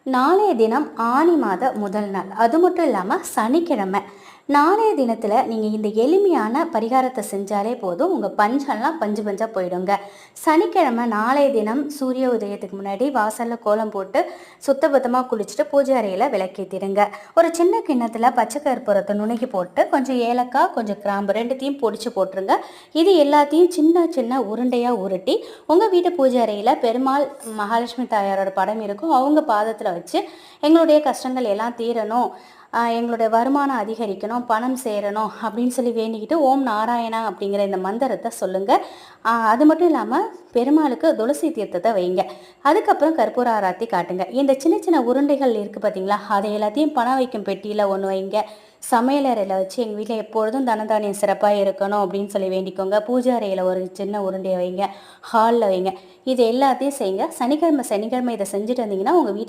நாளைய தினம் ஆனி மாத முதல் நாள். அது மட்டும் இல்லாமல் சனிக்கிழமை. நாளைய தினத்தில் நீங்கள் இந்த எளிமையான பரிகாரத்தை செஞ்சாலே போதும், உங்கள் பஞ்செல்லாம் பஞ்சு பஞ்சாக போயிடுங்க. சனிக்கிழமை நாளைய தினம் சூரிய உதயத்துக்கு முன்னாடி வாசலில் கோலம் போட்டு சுத்தபத்தமாக குளிச்சுட்டு பூஜை அறையில் விளக்கேற்றிடுங்க. ஒரு சின்ன கிண்ணத்தில் பச்சை கற்பூரத்தை நுணுக்கி போட்டு கொஞ்சம் ஏலக்காய், கொஞ்சம் கிராம்பு ரெண்டுத்தையும் பொடிச்சு போட்டுருங்க. இது எல்லாத்தையும் சின்ன சின்ன உருண்டையாக உருட்டி உங்கள் வீட்டு பூஜை அறையில் பெருமாள், மகாலட்சுமி தாயாரோட படம் இருக்கும், அவங்க பாதத்தில் வச்சு எங்களுடைய கஷ்டங்கள் எல்லாம் தீரணும், எங்களுடைய வருமானம் அதிகரிக்கணும், பணம் சேரணும் அப்படின்னு சொல்லி வேண்டிக்கிட்டு ஓம் நாராயணா அப்படிங்கிற இந்த மந்திரத்தை சொல்லுங்கள். அது மட்டும் இல்லாமல் பெருமாளுக்கு துளசி தீர்த்தத்தை வைங்க. அதுக்கப்புறம் கற்பூர ஆராத்தி காட்டுங்க. இந்த சின்ன சின்ன உருண்டைகள் இருக்குது பார்த்தீங்களா, அதை எல்லாத்தையும் பணம் வைக்கும் பெட்டியில் ஒன்று வைங்க. சமையலறையில் வச்சு எங்கள் வீட்டில் எப்பொழுதும் தனதானியம் சிறப்பாக இருக்கணும் அப்படின்னு சொல்லி வேண்டிக்கோங்க. பூஜை அறையில் ஒரு சின்ன உருண்டையை வைங்க, ஹாலில் வைங்க. இது எல்லாத்தையும் செய்யுங்க. சனிக்கிழமை சனிக்கிழமை இதை செஞ்சுட்டு வந்தீங்கன்னா உங்கள் வீட்டில்